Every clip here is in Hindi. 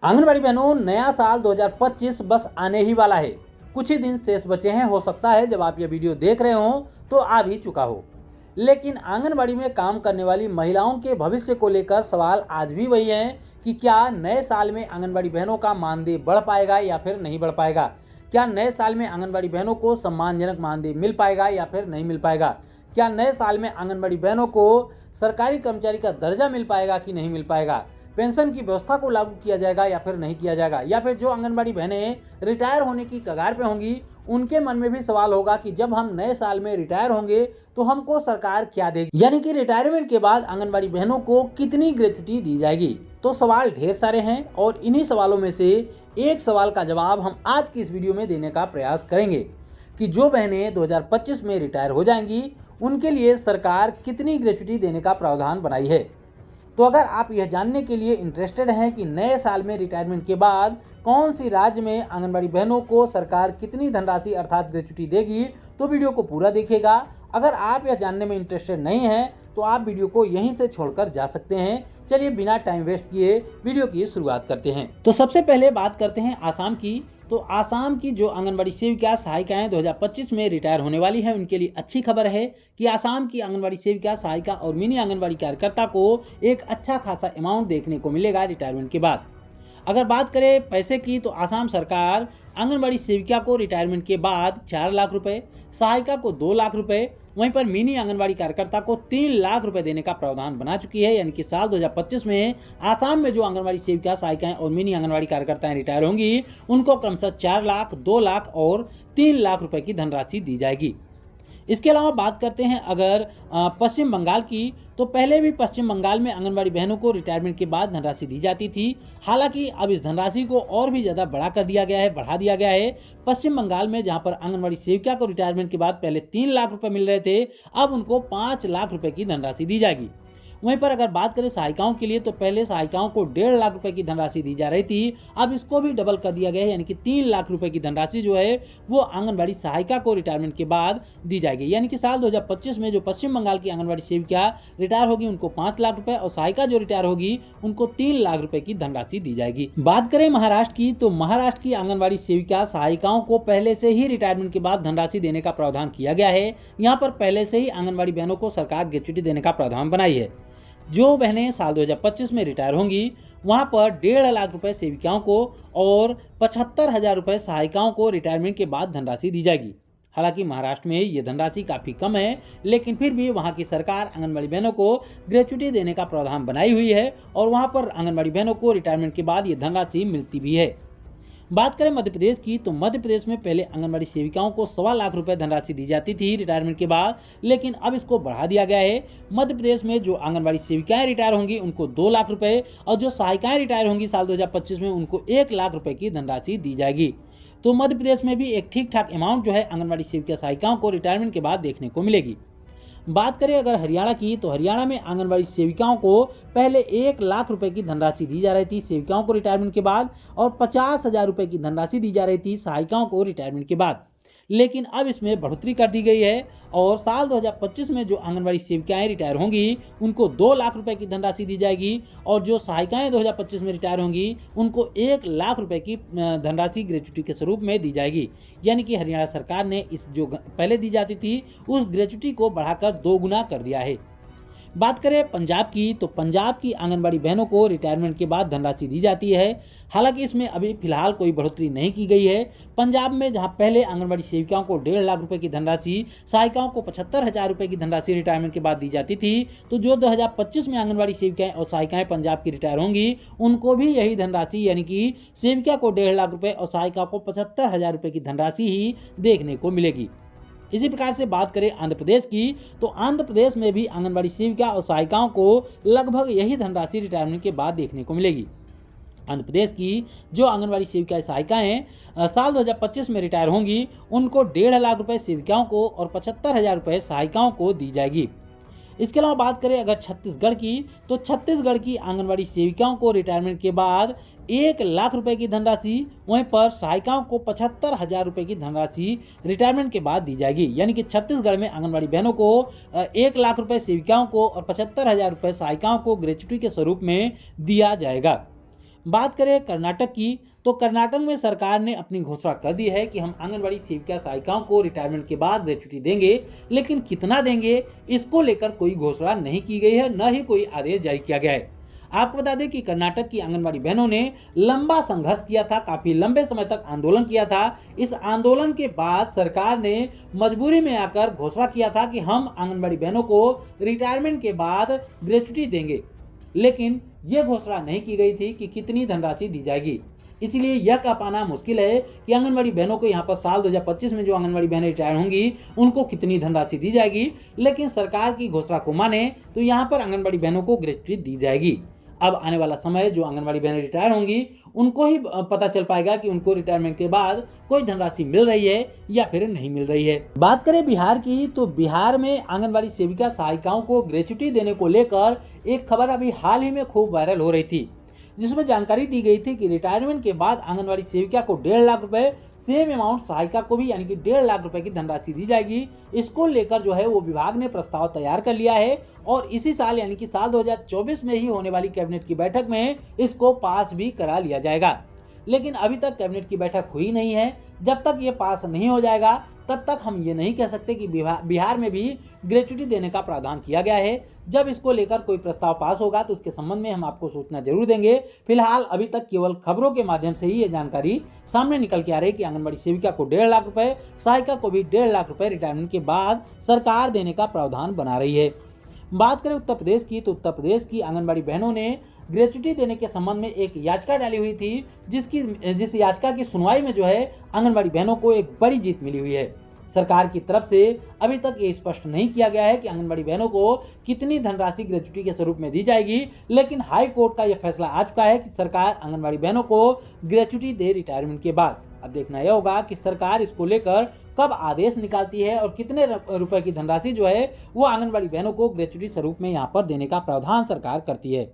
आंगनबाड़ी बहनों, नया साल 2025 बस आने ही वाला है। कुछ ही दिन शेष बचे हैं। हो सकता है जब आप ये वीडियो देख रहे हो तो आ भी चुका हो, लेकिन आंगनबाड़ी में काम करने वाली महिलाओं के भविष्य को लेकर सवाल आज भी वही है कि क्या नए साल में आंगनबाड़ी बहनों का मानदेय बढ़ पाएगा या फिर नहीं बढ़ पाएगा। क्या नए साल में आंगनबाड़ी बहनों को सम्मानजनक मानदेय मिल पाएगा या फिर नहीं मिल पाएगा। क्या नए साल में आंगनबाड़ी बहनों को सरकारी कर्मचारी का दर्जा मिल पाएगा कि नहीं मिल पाएगा। पेंशन की व्यवस्था को लागू किया जाएगा या फिर नहीं किया जाएगा। या फिर जो आंगनबाड़ी बहनें रिटायर होने की कगार पे होंगी, उनके मन में भी सवाल होगा कि जब हम नए साल में रिटायर होंगे तो हमको सरकार क्या देगी, यानी कि रिटायरमेंट के बाद आंगनबाड़ी बहनों को कितनी ग्रेच्युटी दी जाएगी। तो सवाल ढेर सारे हैं और इन्हीं सवालों में से एक सवाल का जवाब हम आज की इस वीडियो में देने का प्रयास करेंगे कि जो बहनें 2025 में रिटायर हो जाएंगी उनके लिए सरकार कितनी ग्रेच्युटी देने का प्रावधान बनाई है। तो अगर आप यह जानने के लिए इंटरेस्टेड हैं कि नए साल में रिटायरमेंट के बाद कौन सी राज्य में आंगनबाड़ी बहनों को सरकार कितनी धनराशि अर्थात ग्रेच्युटी देगी, तो वीडियो को पूरा देखिएगा। अगर आप यह जानने में इंटरेस्टेड नहीं हैं तो आप वीडियो को यहीं से छोड़कर जा सकते हैं। चलिए बिना टाइम वेस्ट किए वीडियो की शुरुआत करते हैं। तो सबसे पहले बात करते हैं आसाम की। तो आसाम की जो आंगनबाड़ी सेविका सहायिकाएं 2025 में रिटायर होने वाली हैं, उनके लिए अच्छी खबर है कि आसाम की आंगनबाड़ी सेविका सहायिका और मिनी आंगनबाड़ी कार्यकर्ता को एक अच्छा खासा अमाउंट देखने को मिलेगा रिटायरमेंट के बाद। अगर बात करें पैसे की, तो आसाम सरकार आंगनबाड़ी सेविका को रिटायरमेंट के बाद 4 लाख रुपए, सहायिका को 2 लाख रुपए, वहीं पर मिनी आंगनबाड़ी कार्यकर्ता को 3 लाख रुपए देने का प्रावधान बना चुकी है। यानी कि साल 2025 में आसाम में जो आंगनबाड़ी सेविका सहायिकाएं और मिनी आंगनबाड़ी कार्यकर्ताएं रिटायर होंगी, उनको क्रमशः 4 लाख, 2 लाख और 3 लाख रुपए की धनराशि दी जाएगी। इसके अलावा बात करते हैं अगर पश्चिम बंगाल की, तो पहले भी पश्चिम बंगाल में आंगनबाड़ी बहनों को रिटायरमेंट के बाद धनराशि दी जाती थी। हालांकि अब इस धनराशि को और भी ज़्यादा बढ़ा दिया गया है। पश्चिम बंगाल में जहां पर आंगनबाड़ी सेविका को रिटायरमेंट के बाद पहले 3 लाख रुपए मिल रहे थे, अब उनको 5 लाख रुपए की धनराशि दी जाएगी। वहीं पर अगर बात करें सहायिकाओं के लिए, तो पहले सहायिकाओं को 1.5 लाख रुपए की धनराशि दी जा रही थी, अब इसको भी डबल कर दिया गया है। यानी कि 3 लाख रुपए की धनराशि जो है वो आंगनबाड़ी सहायिका को रिटायरमेंट के बाद दी जाएगी। यानी कि साल 2025 में जो पश्चिम बंगाल की आंगनबाड़ी सेविका रिटायर होगी उनको 5 लाख रुपए और सहायिका जो रिटायर होगी उनको 3 लाख रुपए की धनराशि दी जाएगी। बात करें महाराष्ट्र की, तो महाराष्ट्र की आंगनबाड़ी सेविका सहायिकाओं को पहले से ही रिटायरमेंट के बाद धनराशि देने का प्रावधान किया गया है। यहाँ पर पहले से ही आंगनबाड़ी बहनों को सरकार ग्रेच्युटी देने का प्रावधान बनाई है। जो बहनें साल 2025 में रिटायर होंगी वहां पर 1.5 लाख रुपए सेविकाओं को और 75,000 रुपए सहायिकाओं को रिटायरमेंट के बाद धनराशि दी जाएगी। हालांकि महाराष्ट्र में ये धनराशि काफ़ी कम है, लेकिन फिर भी वहां की सरकार आंगनबाड़ी बहनों को ग्रेच्युटी देने का प्रावधान बनाई हुई है और वहां पर आंगनबाड़ी बहनों को रिटायरमेंट के बाद ये धनराशि मिलती भी है। बात करें मध्य प्रदेश की, तो मध्य प्रदेश में पहले आंगनबाड़ी सेविकाओं को 1.25 लाख रुपए धनराशि दी जाती थी रिटायरमेंट के बाद, लेकिन अब इसको बढ़ा दिया गया है। मध्य प्रदेश में जो आंगनबाड़ी सेविकाएं रिटायर होंगी उनको 2 लाख रुपए और जो सहायिकाएं रिटायर होंगी साल 2025 में उनको 1 लाख रुपए की धनराशि दी जाएगी। तो मध्य प्रदेश में भी एक ठीक ठाक अमाउंट जो है आंगनबाड़ी सेविका सहायिकाओं को रिटायरमेंट के बाद देखने को मिलेगी। बात करें अगर हरियाणा की, तो हरियाणा में आंगनबाड़ी सेविकाओं को पहले 1 लाख रुपए की धनराशि दी जा रही थी सेविकाओं को रिटायरमेंट के बाद और 50,000 रुपए की धनराशि दी जा रही थी सहायिकाओं को रिटायरमेंट के बाद, लेकिन अब इसमें बढ़ोतरी कर दी गई है और साल 2025 में जो आंगनबाड़ी सेविकाएं रिटायर होंगी उनको 2 लाख रुपए की धनराशि दी जाएगी और जो सहायिकाएं 2025 में रिटायर होंगी उनको 1 लाख रुपए की धनराशि ग्रेच्युटी के स्वरूप में दी जाएगी। यानी कि हरियाणा सरकार ने इस जो पहले दी जाती थी उस ग्रेच्युटी को बढ़ाकर 2 गुना कर दिया है। बात करें पंजाब की, तो पंजाब की आंगनबाड़ी बहनों को रिटायरमेंट के बाद धनराशि दी जाती है। हालांकि इसमें अभी फिलहाल कोई बढ़ोतरी नहीं की गई है। पंजाब में जहां पहले आंगनबाड़ी सेविकाओं को 1.5 लाख रुपए की धनराशि, सहायिकाओं को 75,000 रुपए की धनराशि रिटायरमेंट के बाद दी जाती थी, तो जो 2025 में आंगनबाड़ी सेविकाएं और सहायिकाएं पंजाब की रिटायर होंगी उनको भी यही धनराशि, यानी कि सेविका को 1.5 लाख रुपए और सहायिका को 75,000 रुपए की धनराशि ही देखने को मिलेगी। इसी प्रकार से बात करें आंध्र प्रदेश की, तो आंध्र प्रदेश में भी आंगनबाड़ी सेविका और सहायिकाओं को लगभग यही धनराशि रिटायरमेंट के बाद देखने को मिलेगी। आंध्र प्रदेश की जो आंगनबाड़ी सेविकाएं सहायिकाएं साल 2025 में रिटायर होंगी उनको 1.5 लाख रुपए सेविकाओं को और 75,000 रुपए सहायिकाओं को दी जाएगी। इसके अलावा बात करें अगर छत्तीसगढ़ की, तो छत्तीसगढ़ की आंगनबाड़ी सेविकाओं को रिटायरमेंट के बाद 1 लाख रुपए की धनराशि, वहीं पर सहायिकाओं को 75,000 रुपए की धनराशि रिटायरमेंट के बाद दी जाएगी। यानी कि छत्तीसगढ़ में आंगनबाड़ी बहनों को 1 लाख रुपए सेविकाओं को और 75,000 रुपए सहायिकाओं को ग्रेच्युटी के स्वरूप में दिया जाएगा। बात करें कर्नाटक की, तो कर्नाटक में सरकार ने अपनी घोषणा कर दी है कि हम आंगनबाड़ी सेविका सहायिकाओं को रिटायरमेंट के बाद ग्रेच्युटी देंगे, लेकिन कितना देंगे इसको लेकर कोई घोषणा नहीं की गई है, न ही कोई आदेश जारी किया गया है। आपको बता दें कि कर्नाटक की आंगनबाड़ी बहनों ने लंबा संघर्ष किया था, काफी लंबे समय तक आंदोलन किया था। इस आंदोलन के बाद सरकार ने मजबूरी में आकर घोषणा किया था कि हम आंगनबाड़ी बहनों को रिटायरमेंट के बाद ग्रेच्युटी देंगे, लेकिन यह घोषणा नहीं की गई थी कि कितनी धनराशि दी जाएगी। इसलिए यह कह पाना मुश्किल है कि आंगनबाड़ी बहनों को यहाँ पर साल 2025 में जो आंगनबाड़ी बहनें रिटायर होंगी उनको कितनी धनराशि दी जाएगी, लेकिन सरकार की घोषणा को माने तो यहाँ पर आंगनबाड़ी बहनों को ग्रेच्युटी दी जाएगी। अब आने वाला समय जो आंगनबाड़ी बहनें रिटायर होंगी उनको ही पता चल पाएगा कि उनको रिटायरमेंट के बाद कोई धनराशि मिल रही है या फिर नहीं मिल रही है। बात करें बिहार की, तो बिहार में आंगनबाड़ी सेविका सहायिकाओं को ग्रेच्युटी देने को लेकर एक खबर अभी हाल ही में खूब वायरल हो रही थी, जिसमें जानकारी दी गई थी कि रिटायरमेंट के बाद आंगनबाड़ी सेविका को 1.5 लाख रुपए, सेम अमाउंट सहायिका को भी यानी कि 1.5 लाख रुपए की धनराशि दी जाएगी। इसको लेकर जो है वो विभाग ने प्रस्ताव तैयार कर लिया है और इसी साल यानी कि साल 2024 में ही होने वाली कैबिनेट की बैठक में इसको पास भी करा लिया जाएगा। लेकिन अभी तक कैबिनेट की बैठक हुई नहीं है। जब तक ये पास नहीं हो जाएगा तब तक हम ये नहीं कह सकते कि बिहार में भी ग्रेच्युटी देने का प्रावधान किया गया है। जब इसको लेकर कोई प्रस्ताव पास होगा तो उसके संबंध में हम आपको सूचना जरूर देंगे। फिलहाल अभी तक केवल खबरों के माध्यम से ही ये जानकारी सामने निकल के आ रही है कि आंगनबाड़ी सेविका को 1.5 लाख रुपए, सहायिका को भी 1.5 लाख रुपए रिटायरमेंट के बाद सरकार देने का प्रावधान बना रही है। बात करें उत्तर प्रदेश की, तो उत्तर प्रदेश की आंगनबाड़ी बहनों ने ग्रेच्युटी देने के संबंध में एक याचिका डाली हुई थी, जिस याचिका की सुनवाई में जो है आंगनबाड़ी बहनों को एक बड़ी जीत मिली हुई है। सरकार की तरफ से अभी तक ये स्पष्ट नहीं किया गया है कि आंगनबाड़ी बहनों को कितनी धनराशि ग्रेच्युटी के स्वरूप में दी जाएगी, लेकिन हाई कोर्ट का यह फैसला आ चुका है कि सरकार आंगनबाड़ी बहनों को ग्रेच्युटी दे रिटायरमेंट के बाद। अब देखना यह होगा कि सरकार इसको लेकर कब आदेश निकालती है और कितने रुपए की धनराशि जो है वो आंगनबाड़ी बहनों को ग्रेच्युटी स्वरूप में यहाँ पर देने का प्रावधान सरकार करती है।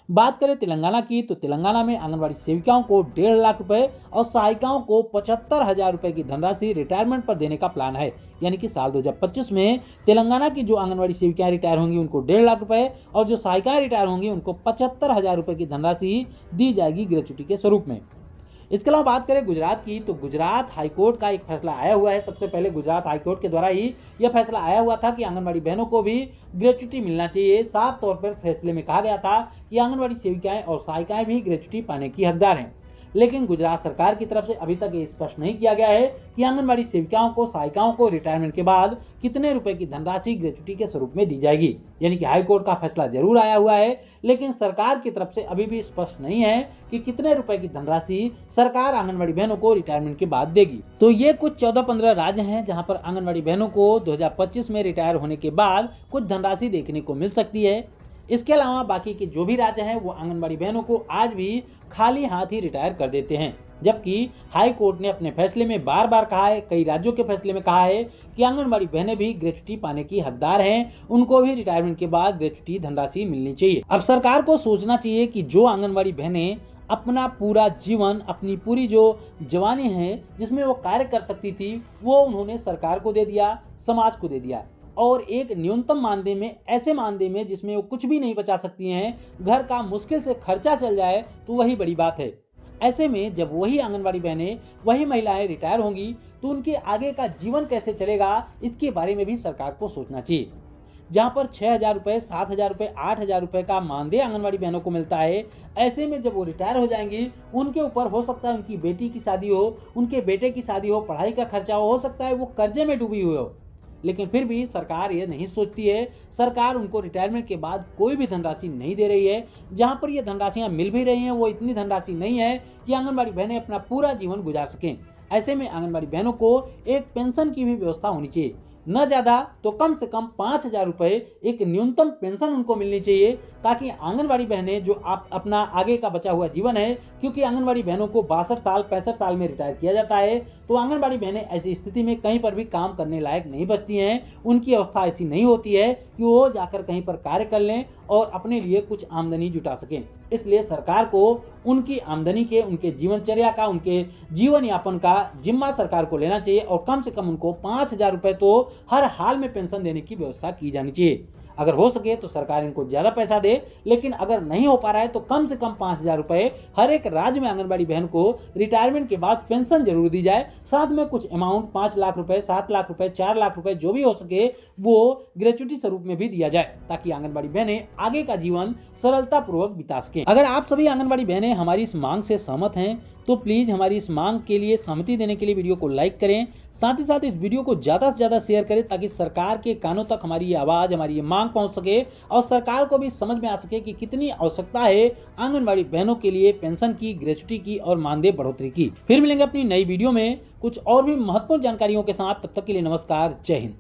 बात करें तेलंगाना की, तो तेलंगाना में आंगनबाड़ी सेविकाओं को 1.5 लाख रुपए और सहायिकाओं को 75,000 रुपए की धनराशि रिटायरमेंट पर देने का प्लान है। यानी कि साल 2025 में तेलंगाना की जो आंगनबाड़ी सेविकाएं रिटायर होंगी उनको 1.5 लाख रुपए और जो सहायिकाएं रिटायर होंगी उनको 75,000 रुपए की धनराशि दी जाएगी ग्रेच्युटी के स्वरूप में। इसके अलावा बात करें गुजरात की, तो गुजरात हाईकोर्ट का एक फैसला आया हुआ है। सबसे पहले गुजरात हाईकोर्ट के द्वारा ही यह फैसला आया हुआ था कि आंगनबाड़ी बहनों को भी ग्रेच्युटी मिलना चाहिए। साफ तौर पर फैसले में कहा गया था कि आंगनबाड़ी सेविकाएं और सहायिकाएं भी ग्रेच्युटी पाने की हकदार हैं। लेकिन गुजरात सरकार की तरफ से अभी तक ये स्पष्ट नहीं किया गया है कि आंगनबाड़ी सेविकाओं को, सहायिकाओं को रिटायरमेंट के बाद कितने रुपए की धनराशि ग्रेच्युटी के स्वरूप में दी जाएगी। यानी कि हाईकोर्ट का फैसला जरूर आया हुआ है, लेकिन सरकार की तरफ से अभी भी स्पष्ट नहीं है कि कितने रुपए की धनराशि सरकार आंगनबाड़ी बहनों को रिटायरमेंट के बाद देगी। तो ये कुछ 14-15 राज्य हैं जहां पर आंगनबाड़ी बहनों को 2025 में रिटायर होने के बाद कुछ धनराशि देखने को मिल सकती है। इसके अलावा बाकी के जो भी राज्य हैं वो आंगनबाड़ी बहनों को आज भी खाली हाथ ही रिटायर कर देते हैं, जबकि हाई कोर्ट ने अपने फैसले में बार बार कहा है, कई राज्यों के फैसले में कहा है कि आंगनबाड़ी बहनें भी ग्रेच्युटी पाने की हकदार हैं, उनको भी रिटायरमेंट के बाद ग्रेच्युटी धनराशि मिलनी चाहिए। अब सरकार को सोचना चाहिए कि जो आंगनबाड़ी बहनें अपना पूरा जीवन, अपनी पूरी जो जवानी है जिसमें वो कार्य कर सकती थी, वो उन्होंने सरकार को दे दिया, समाज को दे दिया, और एक न्यूनतम मानदेय में, ऐसे मानदेय में जिसमें वो कुछ भी नहीं बचा सकती हैं, घर का मुश्किल से खर्चा चल जाए तो वही बड़ी बात है। ऐसे में जब वही आंगनबाड़ी बहनें, वही महिलाएं रिटायर होंगी तो उनके आगे का जीवन कैसे चलेगा, इसके बारे में भी सरकार को सोचना चाहिए। जहाँ पर 6,000 रुपये, 7,000 रुपये, 8,000 रुपये का मानदेय आंगनबाड़ी बहनों को मिलता है, ऐसे में जब वो रिटायर हो जाएंगी उनके ऊपर हो सकता है उनकी बेटी की शादी हो, उनके बेटे की शादी हो, पढ़ाई का खर्चा हो सकता है वो कर्जे में डूबी हुई हो, लेकिन फिर भी सरकार ये नहीं सोचती है। सरकार उनको रिटायरमेंट के बाद कोई भी धनराशि नहीं दे रही है। जहाँ पर ये धनराशियाँ मिल भी रही हैं वो इतनी धनराशि नहीं है कि आंगनबाड़ी बहनें अपना पूरा जीवन गुजार सकें। ऐसे में आंगनबाड़ी बहनों को एक पेंशन की भी व्यवस्था होनी चाहिए, न ज़्यादा तो कम से कम 5,000 रुपये एक न्यूनतम पेंशन उनको मिलनी चाहिए, ताकि आंगनबाड़ी बहनें जो आप अपना आगे का बचा हुआ जीवन है, क्योंकि आंगनबाड़ी बहनों को 62 साल 65 साल में रिटायर किया जाता है, तो आंगनबाड़ी बहनें ऐसी स्थिति में कहीं पर भी काम करने लायक नहीं बचती हैं। उनकी अवस्था ऐसी नहीं होती है कि वो जाकर कहीं पर कार्य कर लें और अपने लिए कुछ आमदनी जुटा सकें। इसलिए सरकार को उनकी आमदनी के, उनके जीवनचर्या का, उनके जीवन यापन का जिम्मा सरकार को लेना चाहिए और कम से कम उनको 5,000 रुपये तो हर हाल में पेंशन देने की व्यवस्था की जानी चाहिए। अगर हो सके तो सरकार इनको ज़्यादा पैसा दे, लेकिन अगर नहीं हो पा रहा है तो कम से कम 5,000 रुपये हर एक राज्य में आंगनबाड़ी बहन को रिटायरमेंट के बाद पेंशन जरूर दी जाए। साथ में कुछ अमाउंट 5 लाख रुपए, 7 लाख रुपए, 4 लाख रुपए जो भी हो सके वो ग्रेचुटी स्वरूप में भी दिया जाए, ताकि आंगनबाड़ी बहनें आगे का जीवन सरलता पूर्वक बिता सकें। अगर आप सभी आंगनबाड़ी बहनें हमारी इस मांग से सहमत हैं तो प्लीज हमारी इस मांग के लिए सहमति देने के लिए वीडियो को लाइक करें। साथ ही साथ इस वीडियो को ज़्यादा से ज़्यादा शेयर करें, ताकि सरकार के कानों तक हमारी ये आवाज़, हमारी ये मांग पहुंच सके और सरकार को भी समझ में आ सके कि कितनी आवश्यकता है आंगनबाड़ी बहनों के लिए पेंशन की, ग्रेचुटी की और मानदेय बढ़ोतरी की। फिर मिलेंगे अपनी नई वीडियो में कुछ और भी महत्वपूर्ण जानकारियों के साथ। तब तक के लिए नमस्कार, जय हिंद।